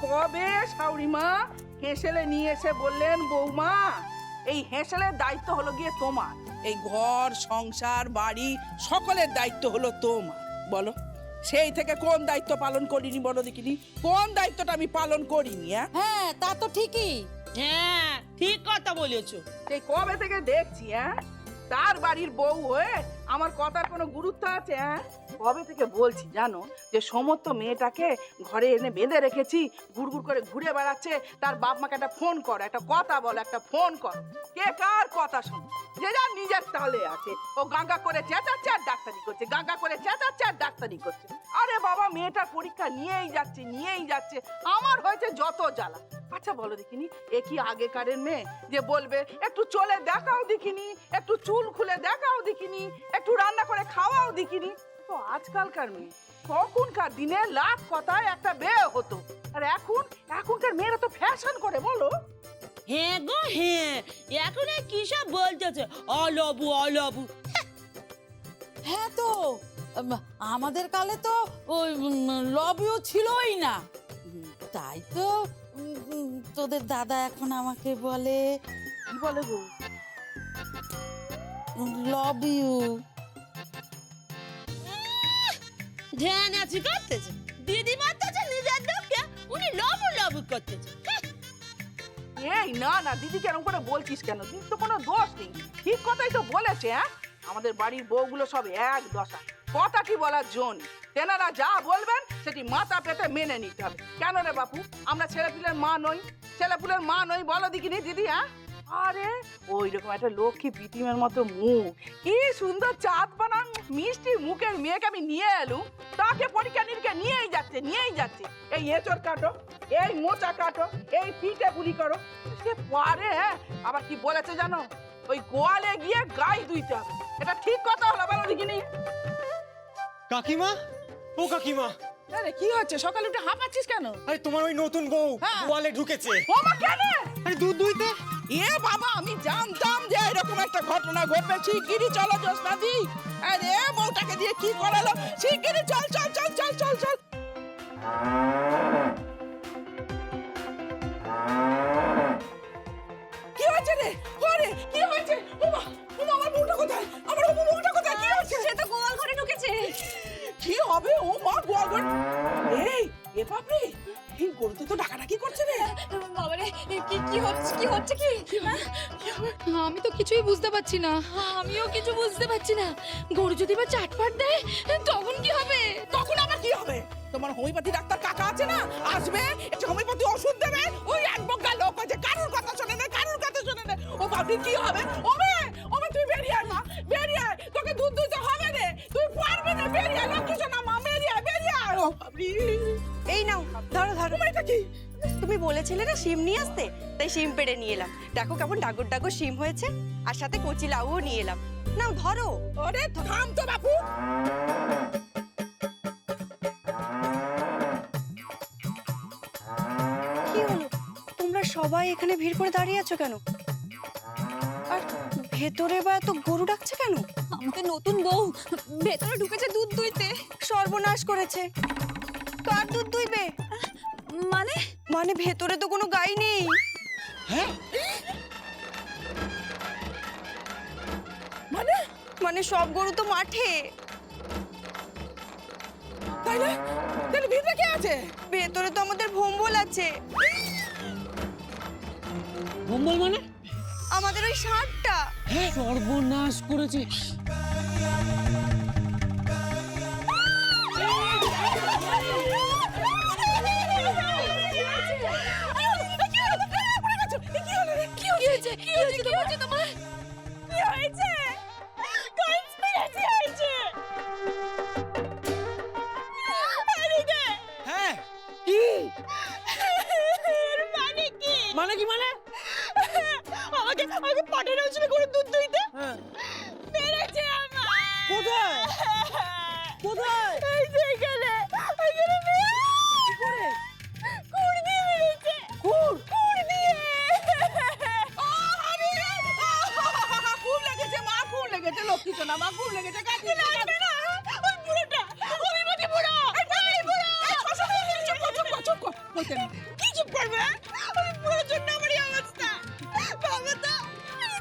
কবে শাশুড়িমা হেঁসেলে নিয়ে এসে বললেন, বৌমা এই হেঁসেলের দায়িত্ব হলো গিয়ে তোমার, এই ঘর সংসার বাড়ি সকলের দায়িত্ব হলো তোমার। বলো সেই থেকে কোন দায়িত্ব পালন করিনি বলো দেখিনি, কোন দায়িত্বটা আমি পালন করিনি? হ্যাঁ তা তো ঠিকই। হ্যাঁ ঠিক কথা বলেছো। সেই কবে থেকে দেখছি তার বাড়ির বউ হয়ে আমার কথার কোনো গুরুত্ব আছে? কবে থেকে বলছি জানো যে সমস্ত মেয়েটাকে ঘরে এনে বেঁধে রেখেছি, গুড়গুড় করে ঘুরে বেড়াচ্ছে, তার বাপ মাকে একটা ফোন করো, একটা কথা বলো, একটা ফোন করো। কে কার কথা শোনো? যে যার নিজের তালে আছে, ও গাঙ্গা করে চেঁচাচ্ছে আর ডাক্তারি করছে, গাঙ্গা করে চেঁচাচ্ছে আর ডাক্তারি করছে। আরে বাবা মেয়েটার পরীক্ষা নিয়েই যাচ্ছে, আমার হয়েছে যত জ্বালা। আচ্ছা বলো দেখিনি, এ কি আগেকারের মেয়ে যে বলবে একটু চলে দেখাও দেখিনি, একটু চুল খুলে দেখাও দেখিনি, একটু রান্না করে খাওয়াও দেখিনি? তো আজকালকার মেয়ে, তখনকার দিনে লাখ কথায় একটা বিয়ে হতো, আর এখনকার মেয়েরা তো ফ্যাশন করে। বলো। হ্যাঁ গো হ্যাঁ, এখন কি সব বলতেছে অলবু অলবু। হ্যাঁ তো আমাদের কালে তো ওই লবিও ছিলই না, তাই তো তোদের দাদা এখন আমাকে বলে, কি বলে গো? Love you. ধ্যান আছে করতেছে দিদি মাতাছে নিজের লোককে, উনি লবু লবু করতেছে। এই না না দিদি কেরম করে বলছিস কেন? দিদি তো কোনো দোষ নেই, ঠিক কথাই তো বলেছে। আমাদের বাড়ির বউগুলো সব এক দশা, কথা কি বলার জন্য তেনারা যা বলবেন সেটি মাথা পেতে মেনে নিতে হবে। কেন রে বাপু, আমরা ছেলেপুলের মা নই? বলো দেখিনি দিদি। আরে ওই রকম একটা লক্ষ্মী পিটিমের মতো মুখ, কি সুন্দর চাঁদ বানান মিষ্টি মুখের মেয়েকে আমি নিয়ে এলুম, তাকে পরীক্ষা নিরীক্ষা নিয়েই যাচ্ছে। এই এঁচড় কাটো, এই মোচা কাটো, এই পিঠে পুলি করো, সে পারে। আবার কি বলেছে জানো? ওই গোয়ালে গিয়ে গাই দুইতে হবে। এটা ঠিক কথা হলো? বলো দেখিনি। কাকিমা, ও কাকিমা, আরে কি হচ্ছে? সকালে উঠে হাঁপাচ্ছিস কেন? আরে তোমার ওই নতুন বউ গোয়ালে ঢুকেছে। ও মা, কেন? আরে দুধ দুইতে। এ বাবা, আমি জানতাম যে এরকম একটা ঘটনা ঘটবে। শিগগিরই চলো জোসনা দি। আরে বউটাকে দিয়ে কি করালো? শিগগিরই চল। কি হয়েছে রে? ওরে কি হয়েছে? ওমা আমার বউটা কোথায়? আমার বউটা কোথায়? কি হয়েছে? সে তো গোয়াল ঘরে ঢুকেছে। কি হবে? ও মা গোয়াল ঘর। এই এ বাপরে, এই গরুতে তো ডাকাডাকি করছে রে। বাবারে কি হচ্ছে কি? আমি তো কিছুই বুঝতে পারছি না। আমিও কিছু বুঝতে পারছি না। গরু যদি বা চাটপাট দেয় তখন কি হবে? তখন আবার কি হবে? তোমার হোমিওপ্যাথি ডাক্তার কাকা আছে না, আসবে, একটা হোমিওপ্যাথি ওষুধ দেবে। ওই এক বগা লোক আছে, কারুর কথা শোনে না। ও বাবরি কি হবে? ওমে তুই বেরিয়ে আয় মা, বেরিয়ে আয়, তোকে দুধ দুইতে হবে রে, তুই পারবি না। বেরিয়ে আয় লক্ষ্মী সোনা মা, বেরিয়ে আয়। ও বাবরি, এই নাও ধরো। এটা কি? তুমি বলেছিলে না শিম নিয়ে আসতে, তাই শিম পেড়ে নিয়ে এলাম। দেখো কেমন ডাগর শিম হয়েছে, আর সাথে কচি লাউও নিয়ে এলাম। নাও ধরো। ওরে থাম তো বাপু। কি হলো, তোমরা সবাই এখানে ভিড় করে দাঁড়িয়ে আছো কেন? আর ভেতরে বা এত গরু ডাকছে কেন? আমাদের নতুন বউ ভেতরে ঢুকেছে দুধ দুইতে। সর্বনাশ করেছে। কার দুধ দুইবে? মানে ভেতরে তো কোনো গাই নেই। মানে সব গরু তো মাঠে। তাইলে ভিতরে কে আছে? ভেতরে তো আমাদের ভোম্বল আছে। ভোম্বল মানে? আমাদের ওই ষাঁড়টা। সর্বনাশ করেছে। কি হয়েছে তোমার? কি হয়েছে? হ্যাঁ মানে কি মানে? আমাকে পাঠানো হয়েছিল গরুর দুধ দুইতে। পেরেছে আমার। কোথায়? এই যে এখানে কুড় দিয়ে মেরেছে। কুড় দিয়ে। খুব লেগেছে মা, খুব লেগেছে লক্ষ্মী সোনা মা, খুব লেগেছে। লাগবে না, ওই বুড়োটা, অভিমতি বুড়ো। বলতে নেই। কি চুপ করবে? আমি পুরোর জন্য আমার এই অবস্থা। বাবা তো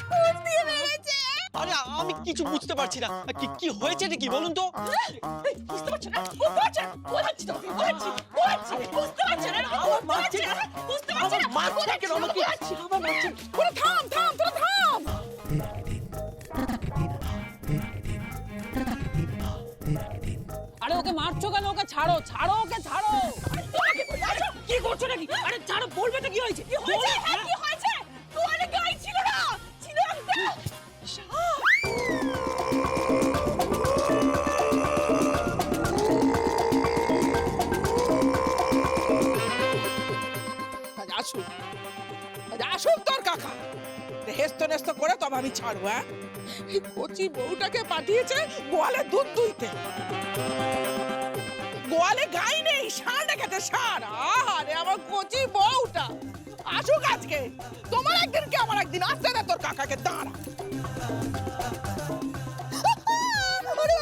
ফোন দিয়ে মেরেছে। আরে আমি কিছু বুঝতে পারছি না, কি কি হয়েছে কি বলুন তো? বুঝতে পারছো না? বুঝতে পারছো না? বলছি তো, বলছি। বুঝতে পারছো না? আমার মারছে না। বুঝতে পারছো না? আমার মারছে কেন আমাকে? আমার মারছে। ওরে থাম থাম, তোরা থাম। আরে ওকে মারছো কেন? ওকে ছাড়ো, ছাড়ো ওকে, ছাড়ো। কি করছো নাকি? আরে ছাড়ো, বলবে তো কি হয়েছে? কি হয়েছে? হ্যাঁ, কি হয়েছে? তোয়ালে গাই ছিল না। ছিল একটা আজ আসুক, আজ আসুক তোর কাকা। হেস্ত নেস্ত করে তবে আমি ছাড়বো। হ্যাঁ, এই কচি বউটাকে পাঠিয়েছে গোয়ালে দুধ দুইতে। গোয়ালে গাই নেই, ষাঁড় রেখেছে ষাঁড়। আরে আমার কচি বউটা আসুক আজকে। তোমার একদিন কি আমার একদিন। আসতে দে তোর কাকাকে, দাঁড়া। ওরে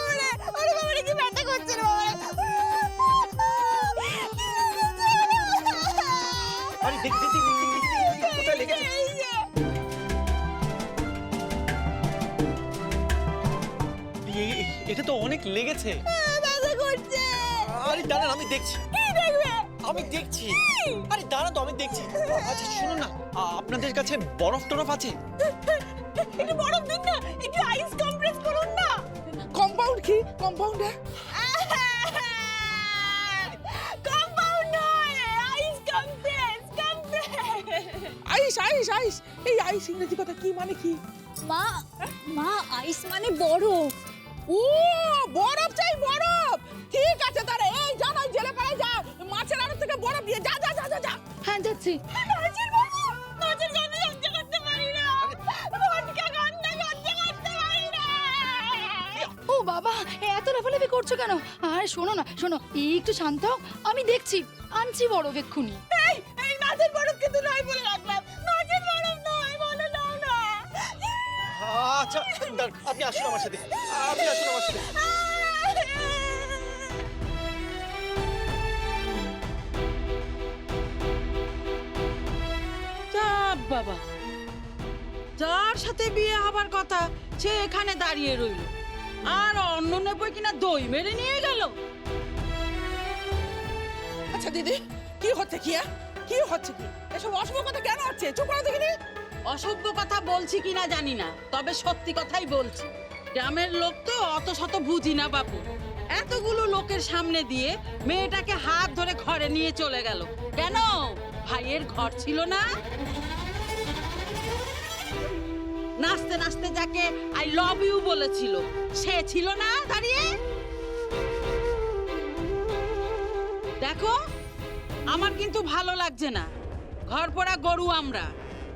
বাবা রে, কি ব্যথা করছে রে বাবা। আরে দেখ দেখ দেখ দেখ, দেখ, কোথায় লেগেছে? এটা তো অনেক লেগেছে। ব্যথা করছে। আরে দাঁড়ান, আমি দেখছি। কি দেখবে? আমি দেখছি। আরে দাঁড়ান তো, আমি দেখছি। আচ্ছা শুনুন না, আপনাদের কাছে বরফ টরফ আছে? একটু বরফ দিন না, একটু আইস কম্প্রেস করুন না। কম্পাউন্ড কি? কম্পাউন্ড কম্পাউন্ড নয়, আইস কম্প্রেস, কম্প্রেস। আইস আইস আইস। এই আইস ইংরেজি কথা কি মানে কি? মা মা আইস মানে বরফ। ও বরফ চাই, বরফ। ঠিক আছে, তাহলে এই যা না, জেলে পাড়ায় যা, মাছের আড়ত থেকে বরফ দিয়ে যা যা যা যা যা। হ্যাঁ যাচ্ছি। মাছের বরফ, মাছের গন্ধ সহ্য করতে পারি না। ভটকা গন্ধ সহ্য করতে পারি না। ও বাবা, এত লাফালাফি করছো কেন? আর শোনো না, শোনো, একটু শান্ত হও, আমি দেখছি, আনছি বরফ এক্ষুনি। এই মাছের বরফ কিন্তু নয় বলে রাখলাম। মাছের বরফ নয়, বলে দাও না। আচ্ছা দাঁড়ান, আপনি আসুন আমার সাথে। আপনি আসুন আমার সাথে। চাপ বাবা, যার সাথে বিয়ে হবার কথা সে এখানে দাঁড়িয়ে রইল, আর অন্য নেবো কিনা দই মেরে নিয়ে গেল। আচ্ছা দিদি, কি হচ্ছে কি? কি হচ্ছে কি? এসব অশুভ কথা কেন হচ্ছে? চুপ করে দেখিনি। অসভ্য কথা বলছি কিনা জানি না, তবে সত্যি কথাই বলছি। গ্রামের লোক তো অত শত বুঝি না বাপু। এতগুলো লোকের সামনে দিয়ে মেয়েটাকে হাত ধরে ঘরে নিয়ে চলে গেল কেন? ভাইয়ের ঘর ছিল না? নাচতে নাচতে যাকে আই লাভ ইউ বলেছিল সে ছিল না দাঁড়িয়ে? দেখো, আমার কিন্তু ভালো লাগছে না। ঘর পোড়া গরু আমরা,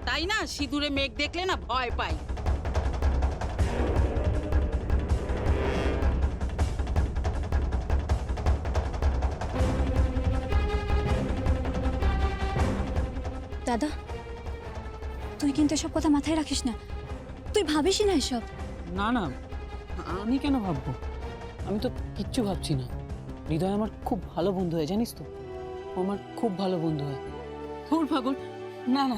তাই না? সিঁদুরে মেঘ দেখলে না ভয় পাই। দাদা, তুই কিন্তু এসব কথা মাথায় রাখিস না, তুই ভাবিস না এসব। না না, আমি কেন ভাববো? আমি তো কিচ্ছু ভাবছি না। হৃদয় আমার খুব ভালো বন্ধু হয়, জানিস তো? ও আমার খুব ভালো বন্ধু হয়। তোর পাগল, না না,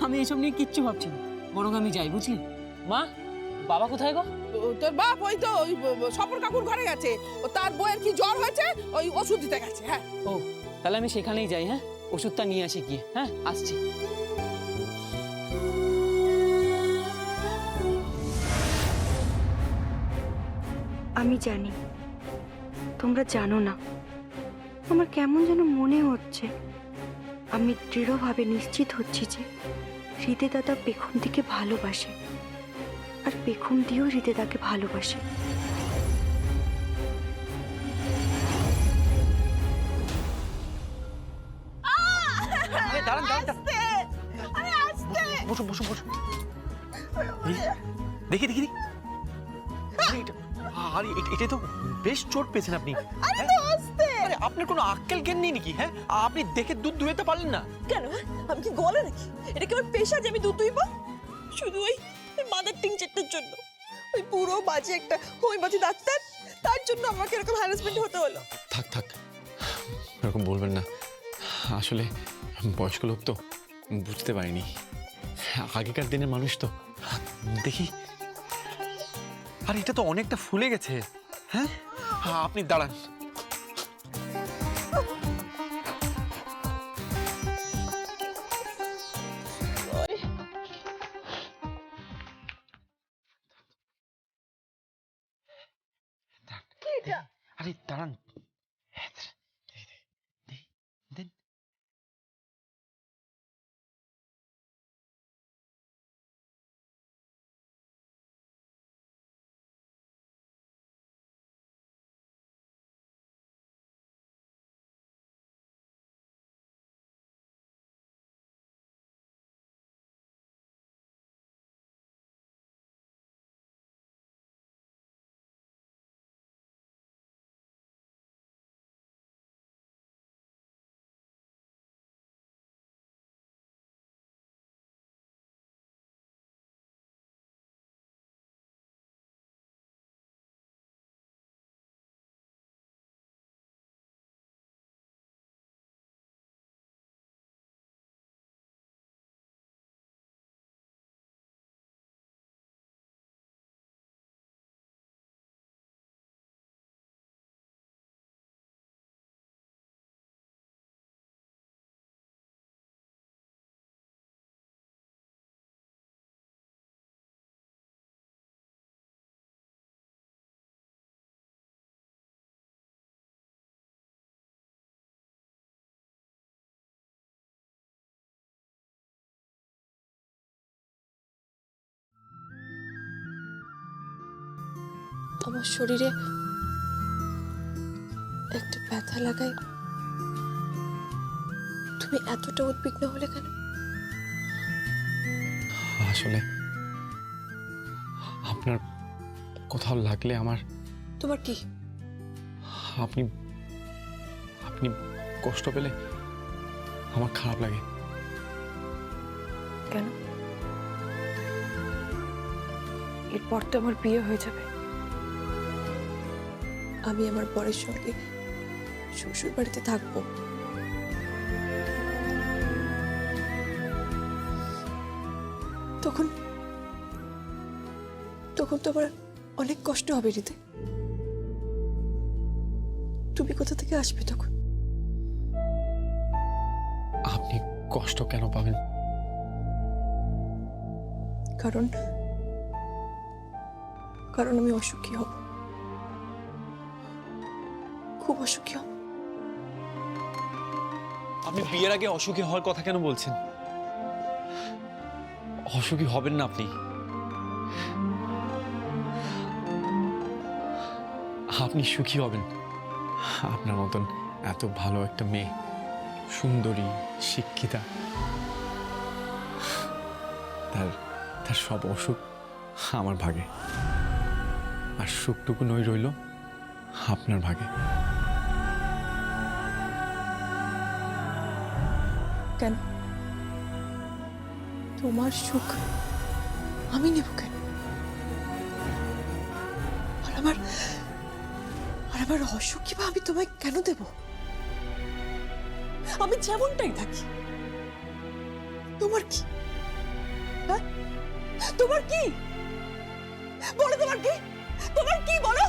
আমি এসব নিয়ে কিচ্ছু ভাবছি না। বরং আমি যাই, বুঝলি? মা, বাবা কোথায় গো? তোর বাপ ওই তো ওই সফর কাকুর ঘরে গেছে। ও তার বউয়ের কি জ্বর হয়েছে, ওই ওষুধ দিতে গেছে। হ্যাঁ, ও তাহলে আমি সেখানেই যাই। হ্যাঁ, ওষুধটা নিয়ে আসি গিয়ে। হ্যাঁ, আসছি। আমি জানি তোমরা জানো না, আমার কেমন যেন মনে হচ্ছে, আমি দৃঢ়ভাবে নিশ্চিত হচ্ছি যে হৃদে দাদা পেখম দিকে ভালোবাসে, আর পেখম দিয়েও হৃদে দাকে ভালোবাসে। আরে দাঁড়ান দাঁড়ান, বসুন বসুন বসুন। দেখি দেখি দেখি। আরে এটা তো বেশ চোট পেয়েছেন আপনি। আরে আপনার কোনো আক্কেল জ্ঞান নেই নাকি? হ্যাঁ, আপনি দেখে দুধ দুয়াতে পারলেন না কেন? আমি কি গলা নাকি? এটা কি আমার পেশা যে আমি দুধ দুইব? শুধু ওই মাদার টিংচারটার জন্য, ওই পুরো বাজে একটা হোমিওপ্যাথি ডাক্তার, তার জন্য আমাকে এরকম হ্যারাসমেন্ট হতে হলো। থাক থাক, এরকম বলবেন না। আসলে বয়স্ক লোক তো বুঝতে পারিনি, আগেকার দিনের মানুষ তো। দেখি, আর এটা তো অনেকটা ফুলে গেছে। হ্যাঁ, আপনি দাঁড়ান। আরে দাঁড়ান, দেন। আমার শরীরে একটা ব্যথা লাগায় তুমি এতটা উদ্বিগ্ন হলে কেন? আসলে আপনার কোথাও লাগলে আমার। তোমার কি? আপনি আপনি কষ্ট পেলে আমার খারাপ লাগে। কেন? এরপর তো আমার বিয়ে হয়ে যাবে, আমি আমার বরের সঙ্গে শ্বশুর বাড়িতে থাকবো। তখন তখন তো আমার অনেক কষ্ট হবে রিতে। তুমি কোথা থেকে আসবে তখন? আপনি কষ্ট কেন পাবেন? কারণ কারণ আমি অসুখী হব, খুব অসুখী হব। আপনি বিয়ের আগে অসুখী হওয়ার কথা কেন বলছেন? অসুখী হবেন না আপনি। আপনি সুখী হবেন। আপনার মতন এত ভালো একটা মেয়ে, সুন্দরী, শিক্ষিতা, তার তার সব অসুখ আমার ভাগে, আর সুখটুকু নই রইল আপনার ভাগে। কেন? তোমার সুখ আমি নেব কেন? আর আমার অসুখী বা আমি তোমায় কেন দেব? আমি যেমনটাই থাকি। তোমার কি? হ্যাঁ, তোমার কি? বলো তোমার কি? তোমার কি বলো?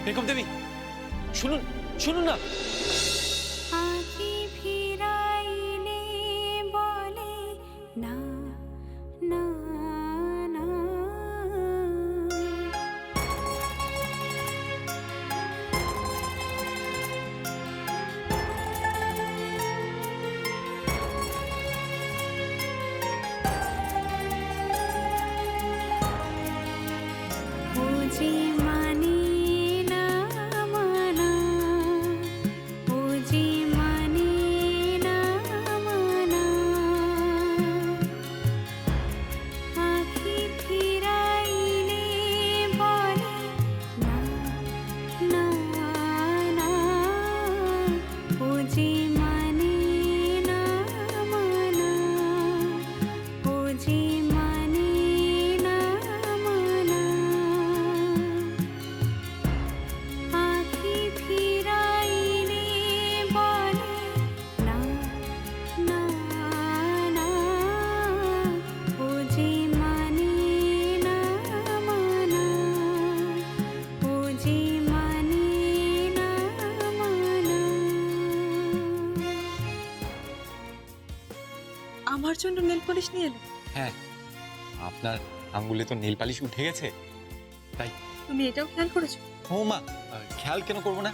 বেগম দেবী, শুনুন, শুনুন না। আঁখি ফিরাইলে বলে না না না। ও যে মানে না মানা, ও যে মানে না মানা। আমার জন্য নেল পলিশ নিয়ে এলে? হ্যাঁ, আপনার আঙ্গুলে তো নেল পালিশ উঠে গেছে, তাই। তুমি এটাও খেয়াল করেছো? ও মা, খেয়াল কেন করবো না?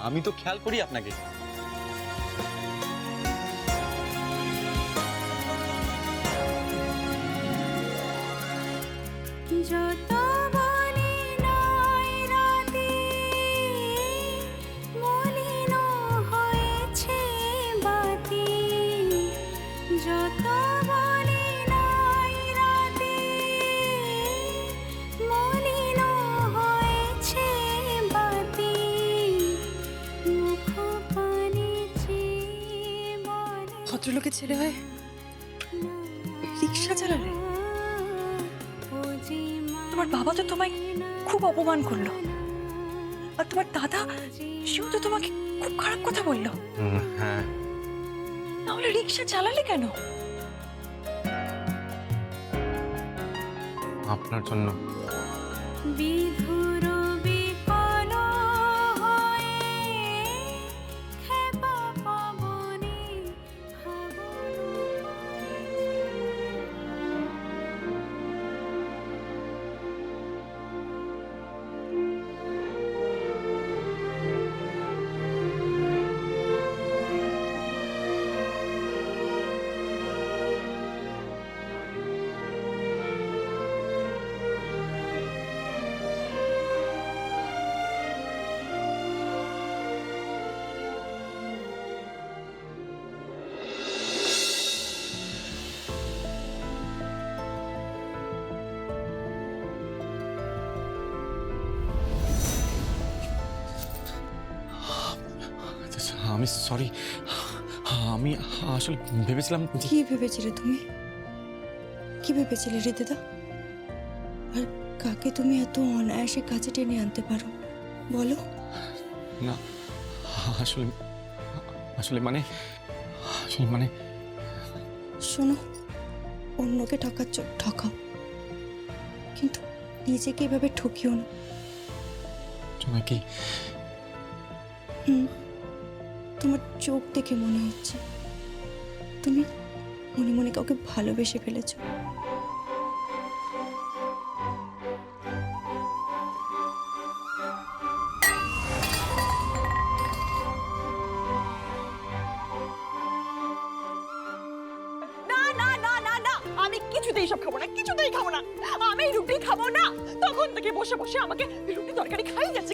আমি তো খেয়াল করি আপনাকে। যত বলি নয় রাতে মলিন হয়েছে বাতি, যত বলি নয় রাতে মলিন হয়েছে বাতি, মুখ পানে চেয়ে বলে ভদ্রলোকের ছেলে হয় রিক্সা চালালে? তোমার বাবা তো তোমায় খুব অপমান করলো, আর তোমার দাদা সেও তো তোমাকে খুব খারাপ কথা বললো। হ্যাঁ, তাহলে রিক্সা চালালে কেন? আপনার জন্য। বিধুর বিকল হয়ে খেপা পবনে আচ্ছা, আমি সরি। আমি আসলে ভেবেছিলাম কি ভেবেছিলে তুমি? কি ভেবেছিলে হৃদিতা? আর কাকে তুমি এত অনায়াসে কাছে টেনে আনতে পারো বলো? না, আসলে আসলে মানে আসলে মানে শোনো, অন্যকে ঠকাচ্ছ ঠকাও, কিন্তু নিজেকে এভাবে ঠকিও না। তোমার কি তোমার চোখ দেখে মনে হচ্ছে তুমি মনে মনে কাউকে ভালোবেসে ফেলেছো। না না না না না, আমি কিছুতেই সব খাবো না, কিছুতেই খাবো না। আমি রুটি খাবো না। তখন থেকে বসে বসে আমাকে রুটি তরকারি খাই যাচ্ছে।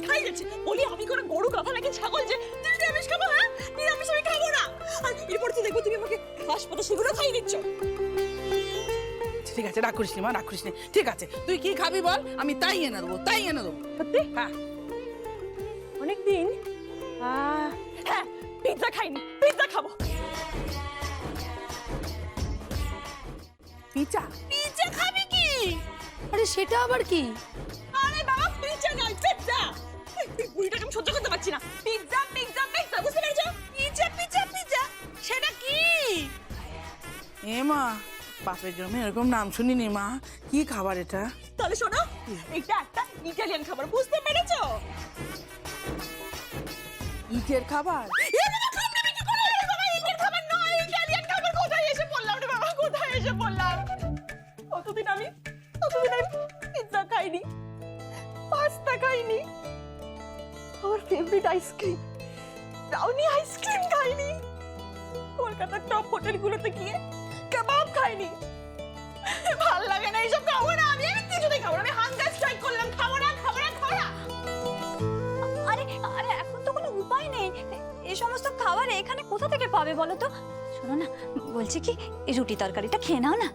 বলি আমি কোনো গরু গাধা নাকি ছাগল যে তুই নিরামিষ খাবো? হ্যাঁ, নিরামিষ আমি খাবো না। আর এরপর তো দেখবো তুমি আমাকে ঘাস পাতা সেগুলো খাই দিচ্ছ। ঠিক আছে, রাগ করিস নি মা, রাগ করিস নি। ঠিক আছে, তুই কি খাবি বল, আমি তাই এনে দেবো, তাই এনে দেবো। সত্যি? হ্যাঁ, অনেকদিন হ্যাঁ পিৎজা খাইনি, পিৎজা খাবো। পিচা পিৎজা খাবি কি? আরে সেটা আবার কি? আরে বাবা, পিৎজা নয়, পিৎজা। এই বুড়িটাকে আমি সহ্য করতে পারছি না। পিৎজা পিৎজা পিৎজা, বুঝতে পেরেছো? পিৎজা পিৎজা পিৎজা, সেটা কি? এ মা, বাপের জন্য এরকম নাম শুনিনি মা। কি খাবার এটা? তাহলে শোনো, এটা একটা ইটালিয়ান খাবার, বুঝতে পেরেছো? ইটের খাবার? এ বাবা, খামড়ামি কি করে? এ বাবা, ইটালিয়ান খাবার নয়, ইটালিয়ান খাবার। কোথায় এসে বললাম রে বাবা, কোথায় এসে বললাম? কতদিন আমি পিৎজা খাইনি, পাস্তা খাইনি, আমার ফেভারিট আইসক্রিম ব্রাউনি আইসক্রিম খাইনি, কলকাতার টপ হোটেলগুলোতে গিয়ে কাবাব খাইনি। ভাল লাগে না এইসব, খাবো না আমি, কিছুতেই খাবো না। আমি হাঙ্গার স্ট্রাইক করলাম, খাবো না খাবো না খাবো না। আরে আরে এখন তো কোনো উপায় নেই, এই সমস্ত খাবার এখানে কোথা থেকে পাবে বলো তো? শোনো না, বলছি কি এই রুটি তরকারিটা খেয়ে নাও না।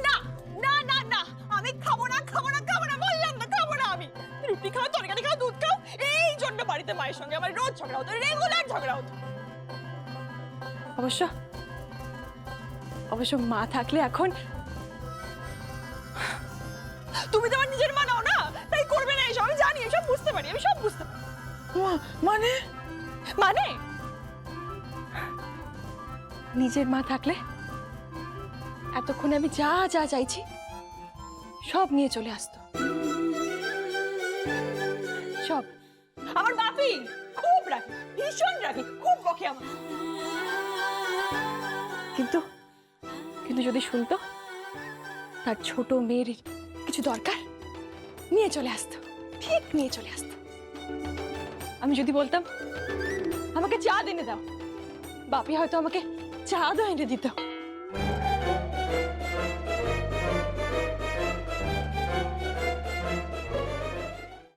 না না না না, আমি খাবো না খাবো না খাবো না, বললাম না খাবো না আমি। রুটি খাও, তরকারি খাও, দুধ খাও। এই জন্য বাড়িতে মায়ের সঙ্গে আমার রোজ ঝগড়া হতো, রেগুলার ঝগড়া হতো। অবশ্য মা থাকলে এখন তুমি তো আমার নিজের মা নাও না, তাই করবে না এসব। আমি জানি, এসব বুঝতে পারি, আমি সব বুঝতে পারি। মানে মানে নিজের মা থাকলে এতক্ষণে আমি যা যা চাইছি সব নিয়ে চলে আসতো। সব। আমার বাপি খুব রাখি, ভীষণ রাখি, খুব বকে আমার। কিন্তু কিন্তু যদি শুনতো তার ছোট মেয়ের কিছু দরকার, নিয়ে চলে আসতো, ঠিক নিয়ে চলে আসতো। আমি যদি বলতাম আমাকে চা এনে দাও, বাপি হয়তো আমাকে চা এনে দিত।